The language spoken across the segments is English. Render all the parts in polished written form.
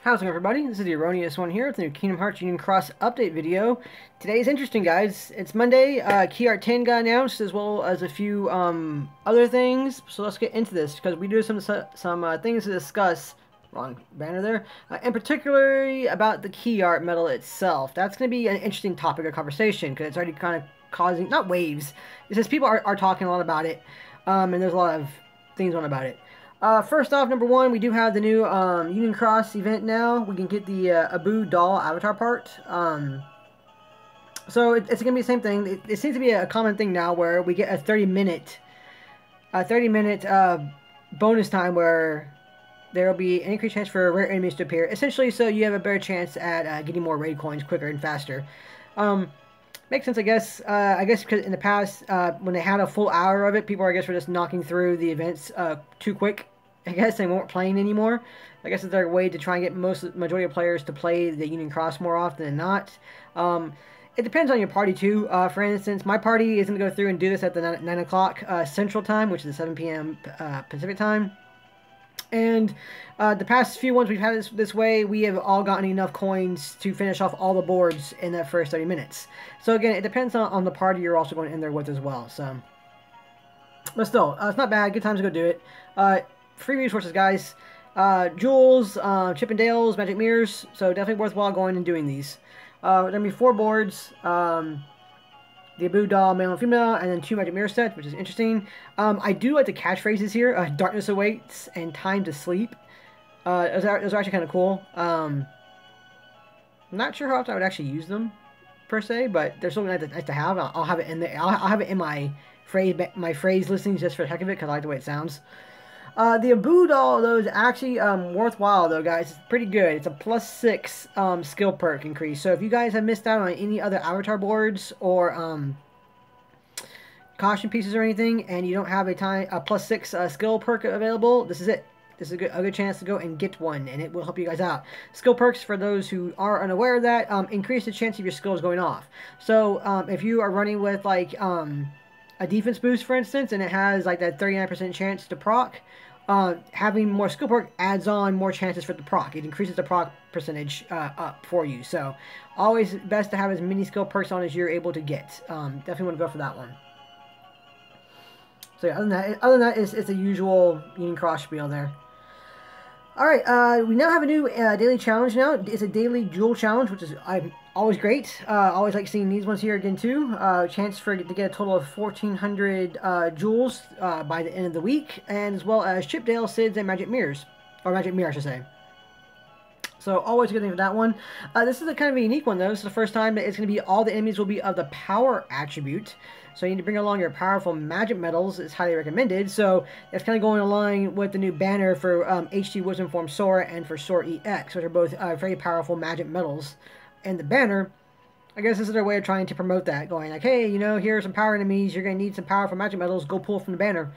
How's it going, everybody? This is the Erroneous One here with the new Kingdom Hearts Union Cross update video. Today's interesting, guys. It's Monday. Key Art 10 got announced, as well as a few other things. So let's get into this, because we do some things to discuss. Wrong banner there. And particularly about the Key Art medal itself. That's going to be an interesting topic of conversation, because it's already kind of causing, not waves, it says people are talking a lot about it, and there's a lot of things on about it. First off, number one, we do have the new Union Cross event now. We can get the Abu doll avatar part. So it's going to be the same thing. It seems to be a common thing now where we get a 30-minute bonus time where there will be an increased chance for rare enemies to appear. Essentially, so you have a better chance at getting more raid coins quicker and faster. Makes sense, I guess. I guess because in the past, when they had a full hour of it, people, I guess, were just knocking through the events too quick. I guess they weren't playing anymore. I guess it's their way to try and get majority of players to play the Union Cross more often than not. It depends on your party, too. For instance, my party is going to go through and do this at the 9 o'clock Central Time, which is 7 p.m. Pacific Time. And the past few ones we've had this way, we have all gotten enough coins to finish off all the boards in that first 30 minutes. So again, it depends on the party you're also going in there with as well. So, but still, it's not bad. Good time to go do it. Free resources, guys. Jewels, Chip and Dales, Magic Mirrors. So definitely worthwhile going and doing these. There's going to be 4 boards. The Abu doll, male and female, and then 2 Magic Mirror sets, which is interesting. I do like the catchphrases here. Darkness awaits and time to sleep. Those are actually kind of cool. I'm not sure how often I would actually use them, per se, but they're still nice to have. I'll have it in there. I'll have it in my phrase listings just for the heck of it, because I like the way it sounds. The Abu doll, though, is actually worthwhile, though, guys. It's pretty good. It's a +6 skill perk increase. So if you guys have missed out on any other avatar boards or caution pieces or anything, and you don't have a +6 skill perk available, this is it. This is a good chance to go and get one, and it will help you guys out. Skill perks, for those who are unaware of that, increase the chance of your skills going off. So if you are running with, like, a defense boost, for instance, and it has, like, that 39% chance to proc, having more skill perk adds on more chances for the proc. It increases the proc percentage up for you. So always best to have as many skill perks on as you're able to get. Definitely want to go for that one. So yeah, other than that, it's the usual Union Cross spiel there. Alright, we now have a new daily challenge now. It's a daily jewel challenge, which is always great. Always like seeing these ones here again too. Chance to get a total of 1,400 jewels by the end of the week, and as well as Chip, Dale, Sids, and Magic Mirrors. Or Magic Mirror, I should say. So always a good thing for that one. This is a kind of a unique one, though. This is the first time that it's going to be all the enemies will be of the power attribute. So you need to bring along your powerful magic medals. It's highly recommended. So that's kind of going along with the new banner for HD Wisdom Form Sora and for Sora EX, which are both very powerful magic medals. And the banner, I guess this is their way of trying to promote that, going like, hey, you know, here are some power enemies. You're going to need some powerful magic medals. Go pull from the banner.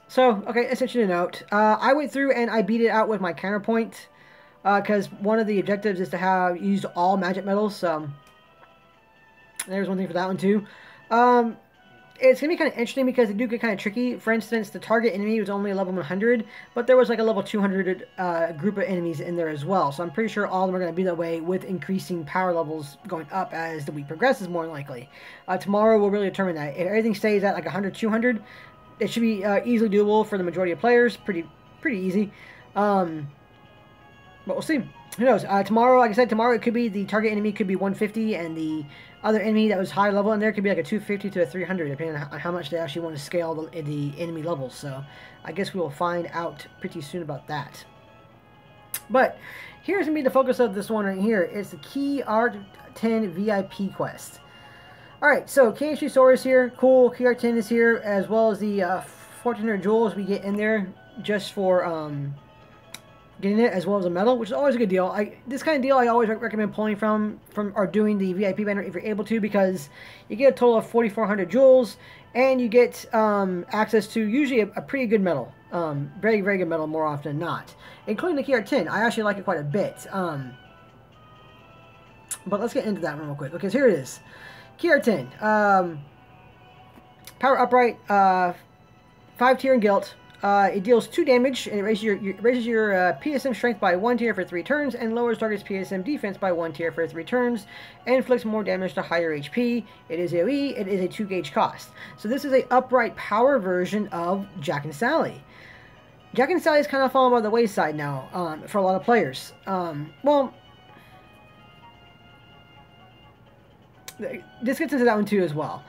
So, okay, essentially a note. I went through and I beat it out with my counterpoint. Because one of the objectives is to have used all magic medals, so there's one thing for that one too. It's going to be kind of interesting because they do get kind of tricky. For instance, the target enemy was only a level 100, but there was like a level 200 group of enemies in there as well. So I'm pretty sure all of them are going to be that way, with increasing power levels going up as the week progresses, more than likely. Tomorrow will really determine that. If everything stays at like 100, 200, it should be easily doable for the majority of players. Pretty easy. But we'll see. Who knows? Tomorrow, like I said, tomorrow it could be the target enemy could be 150, and the other enemy that was high level in there could be like a 250 to a 300, depending on how much they actually want to scale the enemy levels. So I guess we will find out pretty soon about that. But here's going to be the focus of this one right here. It's the Key Art 10 VIP quest. Alright, so KHG Sora is here. Cool. Key Art 10 is here, as well as the 1,400 jewels we get in there just for getting it, as well as a medal, which is always a good deal. This kind of deal I always recommend pulling from or doing the VIP banner if you're able to, because you get a total of 4,400 jewels, and you get access to usually a pretty good medal. Very good medal more often than not, including the Key Art 10. I actually like it quite a bit. But let's get into that one real quick. Okay, so here it is. Key Art 10. Power Upright, 5 tier in Guilt. It deals 2 damage and it raises your PSM strength by 1 tier for 3 turns and lowers target's PSM defense by 1 tier for 3 turns and inflicts more damage to higher HP. It is AoE. It is a 2 gauge cost. So this is a upright power version of Jack and Sally. Jack and Sally is kind of fallen by the wayside now for a lot of players. Well, this gets into that one too as well.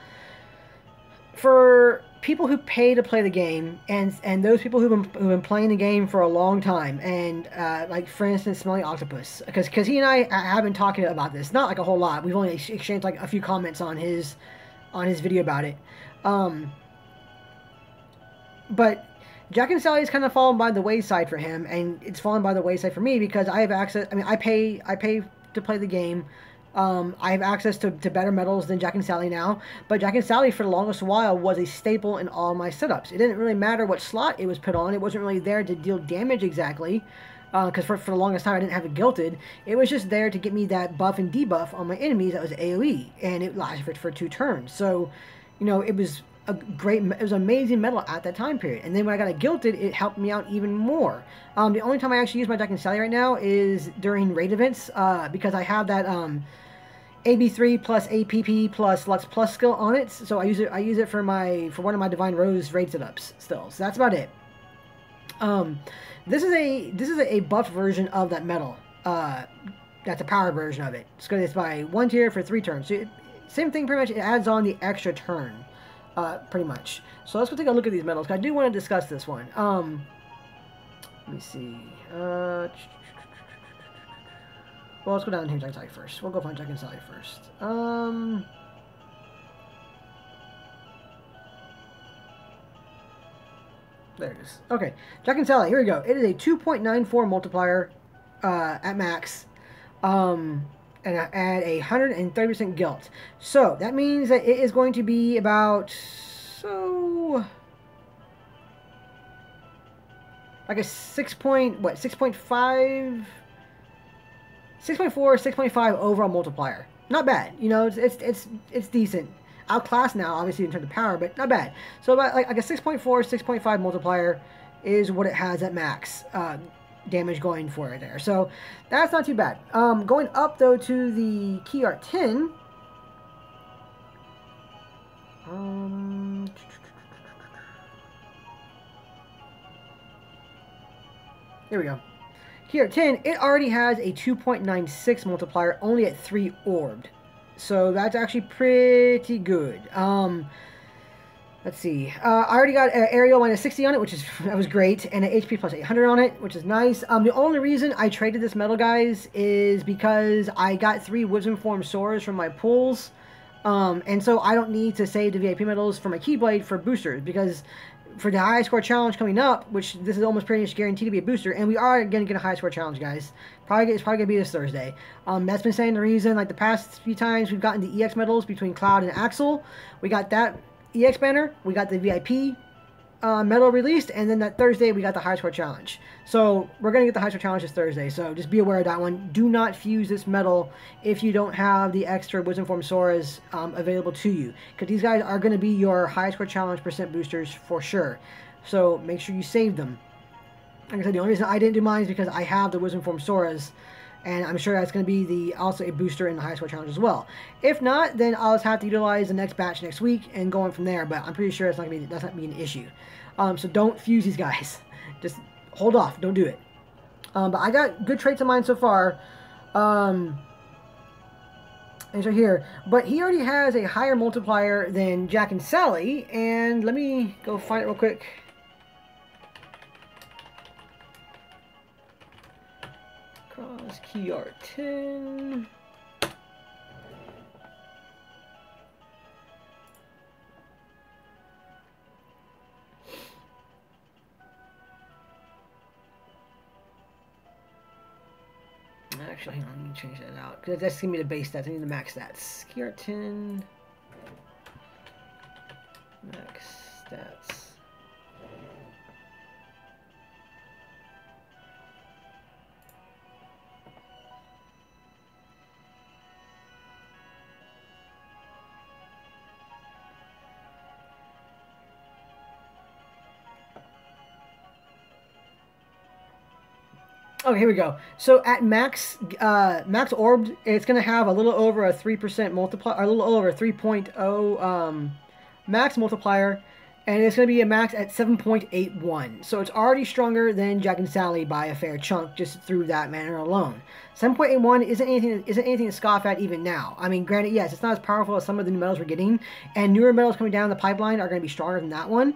For people who pay to play the game, and those people who've been playing the game for a long time, and like for instance, Smelly Octopus, because he and I have been talking about this, not like a whole lot. We've only exchanged like a few comments on his video about it. But Jack and Sally has kind of fallen by the wayside for him, and it's fallen by the wayside for me because I have access. I mean, I pay to play the game. I have access to better medals than Jack and Sally now, but Jack and Sally for the longest while was a staple in all my setups. It didn't really matter what slot it was put on. It wasn't really there to deal damage exactly, because for the longest time I didn't have it gilted. It was just there to get me that buff and debuff on my enemies that was AoE, and it lasted for 2 turns. So, you know, it was it was an amazing medal at that time period. And then when I got it gilted, it helped me out even more. The only time I actually use my Jack and Sally right now is during raid events, because I have that AB3 plus APP plus Lux Plus skill on it, so I use it for one of my Divine Rose raid setups still. So that's about it. This is a buffed version of that medal. That's a power version of it. It's by 1 tier for 3 turns. So same thing pretty much. It adds on the extra turn, pretty much. So let's go take a look at these medals. I do want to discuss this one. Let me see. Well, let's go down here and Jack and Sally first. We'll go find Jack and Sally first. There it is. Okay, Jack and Sally, here we go. It is a 2.94 multiplier at max. And I add a 130% gilt. So, that means that it is going to be about... So... like a 6.5... 6.4, 6.5 overall multiplier. Not bad. You know, it's decent. Outclassed now, obviously, in terms of power, but not bad. So about like a 6.4, 6.5 multiplier is what it has at max damage going for it there. So that's not too bad. Going up, though, to the Key Art 10. Here we go. Here, 10, it already has a 2.96 multiplier, only at 3 orbed. So that's actually pretty good. Let's see. I already got Aerial minus 60 on it, that was great, and an HP plus 800 on it, which is nice. The only reason I traded this medal, guys, is because I got 3 Wisdom Form Soras from my pools. And so I don't need to save the VIP medals for my Keyblade for boosters, because for the high score challenge coming up, which this is almost pretty much guaranteed to be a booster, and we are going to get a high score challenge, guys. It's probably going to be this Thursday. That's been saying the reason, like the past few times we've gotten the EX medals between Cloud and Axel. We got that EX banner, we got the VIP medal released, and then that Thursday we got the high score challenge. So we're going to get the high score challenge this Thursday, so just be aware of that one. Do not fuse this medal if you don't have the extra Wisdom Form Soras available to you, because these guys are going to be your high score challenge % boosters for sure. So make sure you save them. Like I said, the only reason I didn't do mine is because I have the Wisdom Form Soras, and I'm sure that's going to be also a booster in the high score challenge as well. If not, then I'll just have to utilize the next batch next week and go on from there. But I'm pretty sure that's not going to be an issue. So don't fuse these guys. Just hold off. Don't do it. But I got good traits of mine so far. And so here. But he already has a higher multiplier than Jack and Sally. And let me go find it real quick. Cross Key Art 10. Actually, hang on, let me change that out, because that's going to be the base stats. I need the max stats. Key Art 10. Max stats. Okay, here we go. So at max, max orbed, it's gonna have a little over a 3% multiplier, or a little over 3.0 max multiplier, and it's gonna be a max at 7.81. So it's already stronger than Jack and Sally by a fair chunk just through that manner alone. 7.81 isn't anything to scoff at even now. I mean, granted, yes, it's not as powerful as some of the new metals we're getting, and newer metals coming down the pipeline are gonna be stronger than that one.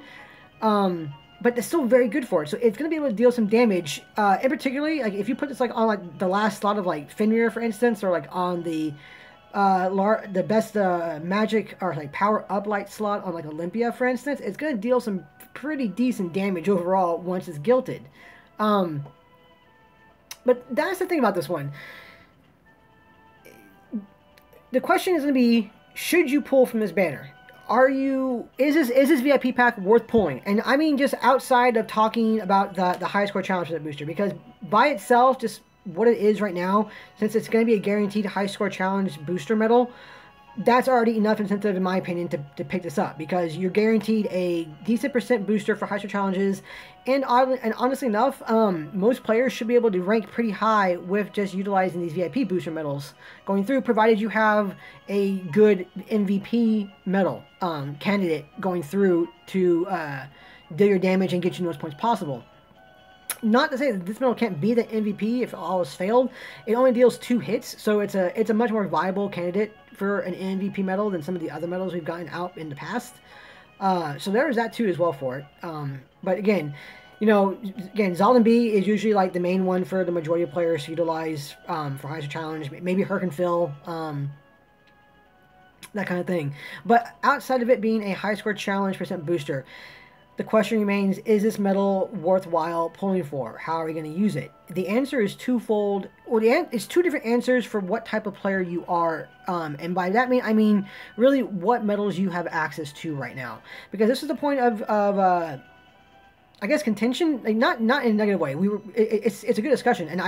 But it's still very good for it. So it's going to be able to deal some damage. In particularly, like if you put this like on like the last slot of like Fenrir, for instance, or like on the best magic or like power up light slot on like Olympia, for instance, it's going to deal some pretty decent damage overall once it's gilted. But that's the thing about this one. The question is going to be, should you pull from this banner? Is this VIP pack worth pulling? And I mean just outside of talking about the high score challenge for that booster, because by itself, just what it is right now, since it's going to be a guaranteed high score challenge booster medal, that's already enough incentive, in my opinion, to pick this up, because you're guaranteed a decent percent booster for high score challenges, and honestly enough, most players should be able to rank pretty high with just utilizing these VIP booster medals going through, provided you have a good MVP medal candidate going through to deal your damage and get you the most points possible. Not to say that this medal can't be the MVP if all has failed. It only deals 2 hits, so it's a much more viable candidate for an MVP medal than some of the other medals we've gotten out in the past. So there's that too as well for it. But again, Zaldin B is usually like the main one for the majority of players to utilize for High Score Challenge. Maybe Herkenfill, that kind of thing. But outside of it being a High Score Challenge percent booster, the question remains, is this medal worthwhile pulling for? How are we going to use it? The answer is twofold. Well, it's 2 different answers for what type of player you are. And by that I mean really what medals you have access to right now. Because this is the point of I guess contention, like not in a negative way. It's a good discussion. And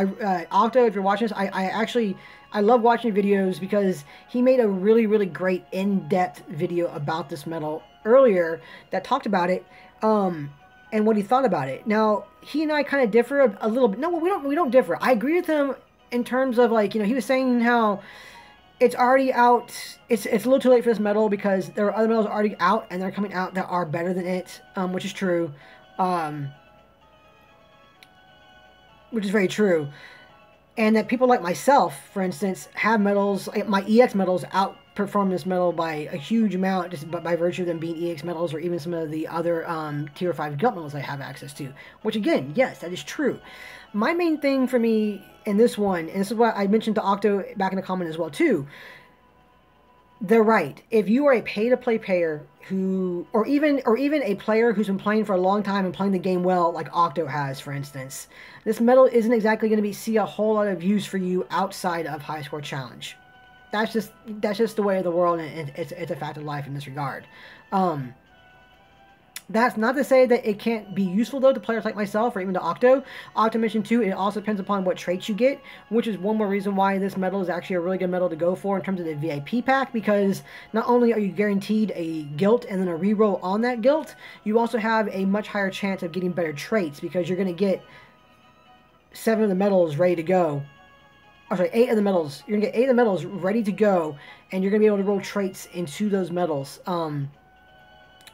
Octo, if you're watching this, I love watching videos, because he made a really great in-depth video about this medal earlier that talked about it. And what he thought about it. Now, he and I kind of differ a little bit. No, we don't differ. I agree with him in terms of, like, he was saying how it's already out. It's a little too late for this medal because there are other medals already out and they're coming out that are better than it, which is true. Which is very true. And that people like myself, for instance, have medals, my EX medals outperform this medal by a huge amount, just by virtue of them being EX medals, or even some of the other tier 5 gut medals I have access to. Which again, yes, that is true. My main thing for me in this one, and this is what I mentioned to Octo back in the comment as well too, they're right. If you are a pay-to-play player or even a player who's been playing for a long time and playing the game well, like Octo has, for instance, this medal isn't exactly going to see a whole lot of use for you outside of High Score Challenge. That's just the way of the world, and it's a fact of life in this regard. That's not to say that it can't be useful, though, to players like myself or even to Octo. Octo mentioned, too, it also depends upon what traits you get, which is one more reason why this medal is actually a really good medal to go for in terms of the VIP pack, because not only are you guaranteed a guilt and then a reroll on that guilt, you also have a much higher chance of getting better traits, because you're going to get 7 of the medals ready to go. Oh, sorry, 8 of the medals. You're going to get 8 of the medals ready to go, and you're going to be able to roll traits into those medals.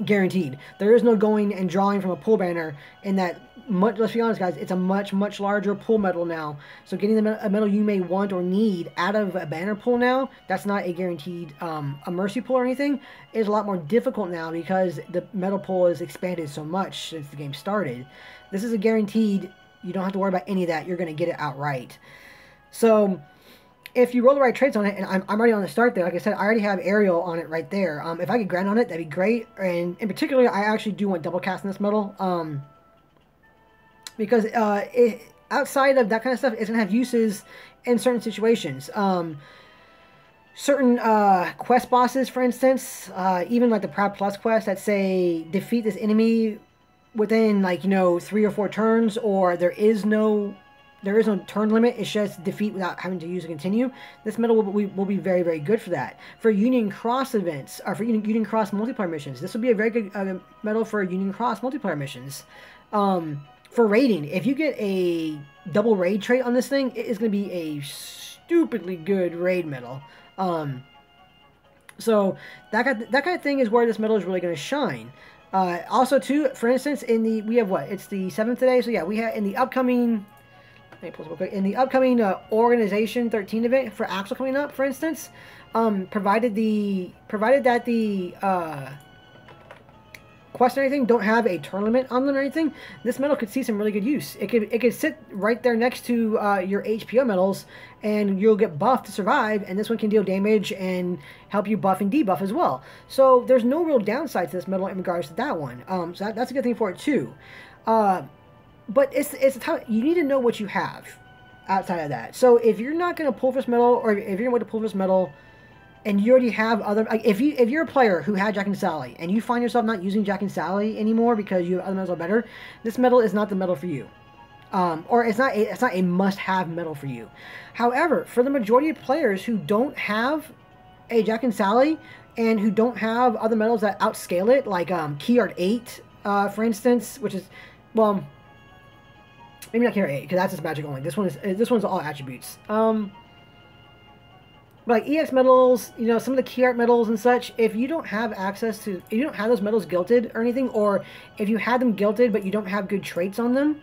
Guaranteed. There is no going and drawing from a pull banner in that. Let's be honest, guys, it's a much larger pull medal now. So getting a medal you may want or need out of a banner pull now, that's not a guaranteed a mercy pull or anything. It's a lot more difficult now because the medal pull has expanded so much since the game started. This is a guaranteed. You don't have to worry about any of that. You're going to get it outright. So if you roll the right traits on it, and I'm already on the start there, like I said, I already have Aerial on it right there. If I could grind on it, that'd be great. And in particular, I actually do want double cast in this medal. Because outside of that kind of stuff, it's going to have uses in certain situations. Certain quest bosses, for instance, even like the Proud Plus quest that say defeat this enemy within, like, 3 or 4 turns, or there is no turn limit. It's just defeat without having to use a continue. This medal will be very good for that. For Union Cross events, or for Union Cross multiplayer missions, this will be a very good medal for Union Cross multiplayer missions. For raiding, if you get a double raid trait on this thing, it is going to be a stupidly good raid medal. So that kind of thing is where this medal is really going to shine. Also, too, for instance, we have what? It's the 7th today, so yeah, we have in the upcoming. Let me pull this real quick. In the upcoming Organization 13 event for Axel coming up, for instance, provided that the quests and anything don't have a tournament on them or anything, this medal could see some really good use. It could sit right there next to your HPO medals, and you'll get buffed to survive, and this one can deal damage and help you buff and debuff as well. So there's no real downside to this medal in regards to that one. So that's a good thing for it too. But it's a time you need to know what you have outside of that. So if you're not going to pull for this medal, or if you're going to pull for this medal, and you already have other, like if you're a player who had Jack and Sally and you find yourself not using Jack and Sally anymore because you have other medals are better, this medal is not the medal for you, or it's not a must-have medal for you. However, for the majority of players who don't have a Jack and Sally and who don't have other medals that outscale it, like Key Art 8, for instance, which is, well, maybe not Key Art 8 because that's just magic only. This one's all attributes. Like EX medals, you know, some of the key art medals and such, if you don't have access to, if you don't have those medals guilted or anything, or if you had them guilted but you don't have good traits on them,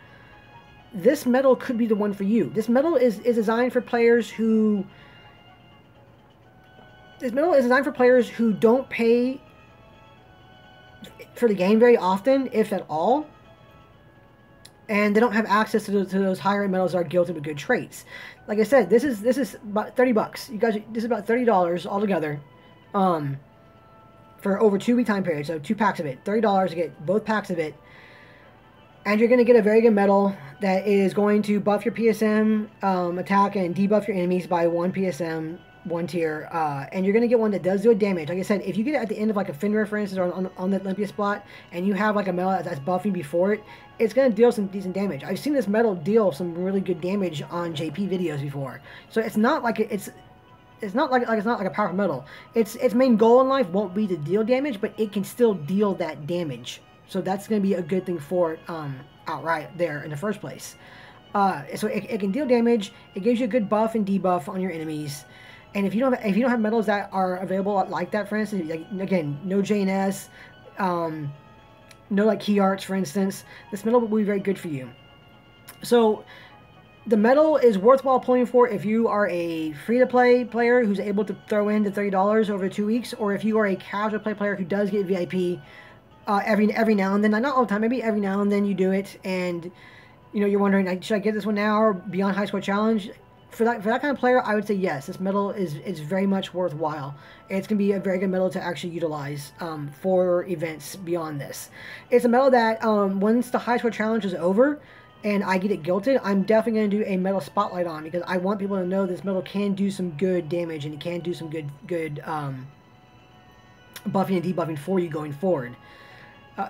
this medal could be the one for you. This medal is designed for players who, don't pay for the game very often, if at all, and they don't have access to those higher end medals that are guilted with good traits. Like I said, this is about $30. You guys, this is about $30 altogether, for over 2 week time period. So 2 packs of it, $30 to get both packs of it, and you're going to get a very good medal that is going to buff your PSM attack and debuff your enemies by 1 PSM, 1 tier, and you're going to get one that does do a damage. Like I said, if you get it at the end of like a Fenrir, for instance, or on the Olympia spot, and you have like a medal that's buffing before it, it's going to deal some decent damage. I've seen this medal deal some really good damage on JP videos before. So it's not like it's not like a powerful medal. Its main goal in life won't be to deal damage, but it can still deal that damage. So that's going to be a good thing for it outright there in the first place. So it can deal damage. It gives you a good buff and debuff on your enemies. And if you don't have medals that are available like that, for instance, like, again, no JNS, no like key arts, for instance, this medal will be very good for you. So the medal is worthwhile pulling for if you are a free-to-play player who's able to throw in the $30 over 2 weeks, or if you are a casual play player who does get VIP every now and then, not all the time, maybe every now and then you do it, and you know you're wondering, like, should I get this one now or beyond High Score Challenge? For that kind of player, I would say yes. This medal is very much worthwhile. It's going to be a very good medal to actually utilize for events beyond this. It's a medal that once the High Score Challenge is over and I get it guilted, I'm definitely going to do a medal spotlight on, because I want people to know this medal can do some good damage and it can do some good buffing and debuffing for you going forward.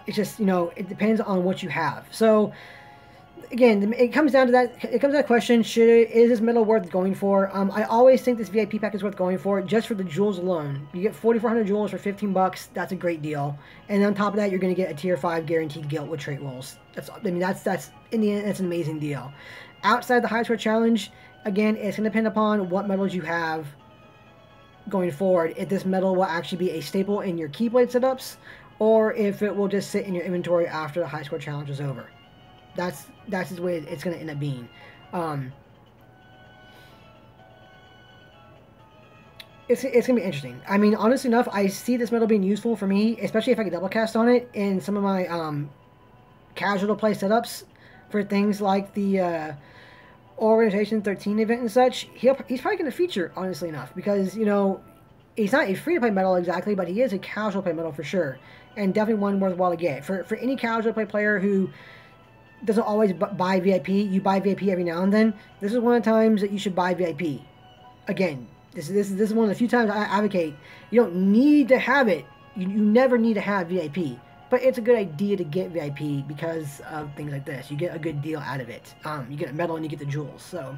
It's just, you know, it depends on what you have. So again, it comes down to that. It comes to that question: is this medal worth going for? I always think this VIP pack is worth going for, just for the jewels alone. You get 4,400 jewels for $15. That's a great deal. And on top of that, you're going to get a tier 5 guaranteed guilt with trait rolls. That's in the end, that's an amazing deal. Outside the High Score Challenge, again, it's going to depend upon what medals you have going forward. If this medal will actually be a staple in your Keyblade setups, or if it will just sit in your inventory after the High Score Challenge is over. That's the way it's going to end up being. It's going to be interesting. I mean, honestly enough, I see this medal being useful for me, especially if I can double cast on it in some of my casual play setups for things like the Organization 13 event and such. He's probably going to feature, honestly enough, because, you know, he's not a free-to-play medal exactly, but he is a casual play medal for sure, and definitely one worthwhile to get. For any casual play player who doesn't always buy VIP, you buy VIP every now and then, this is one of the times that you should buy VIP. Again, this is one of the few times I advocate, you don't need to have it. You never need to have VIP. But it's a good idea to get VIP because of things like this. You get a good deal out of it. You get a medal and you get the jewels. So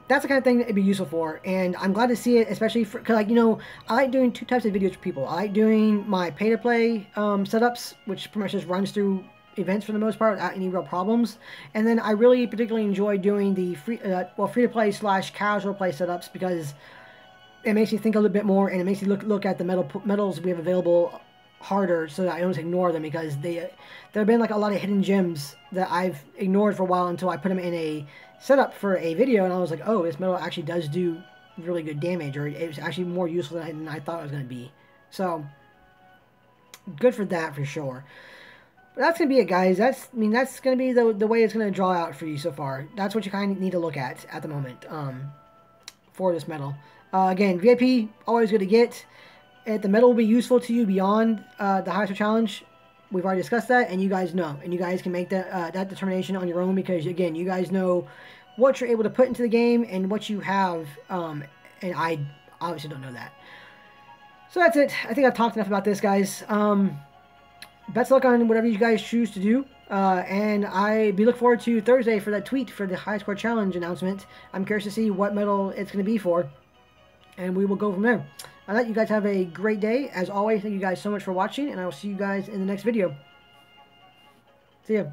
that's the kind of thing that it'd be useful for, and I'm glad to see it, especially for, cause, like, you know, I like doing 2 types of videos for people. I like doing my pay-to-play setups, which pretty much just runs through, events for the most part without any real problems. And then I really particularly enjoy doing the free-to-play / casual play setups because it makes you think a little bit more, and it makes you look at the medals we have available harder, so that I don't just ignore them, because there have been like a lot of hidden gems that I've ignored for a while until I put them in a setup for a video, and I was like, oh, this medal actually does do really good damage, or it's actually more useful than I thought it was going to be. So good for that for sure. But that's going to be it, guys. That's going to be the way it's going to draw out for you so far. That's what you kind of need to look at the moment for this medal. Again, VIP, always good to get. The medal will be useful to you beyond the High Score Challenge. We've already discussed that, and you guys know. And you guys can make that determination on your own, because, again, you guys know what you're able to put into the game and what you have. And I obviously don't know that. So that's it. I think I've talked enough about this, guys. Best of luck on whatever you guys choose to do. And I look forward to Thursday for that tweet for the High Score Challenge announcement. I'm curious to see what medal it's going to be for. And we will go from there. I let you guys have a great day. As always, thank you guys so much for watching, and I will see you guys in the next video. See ya.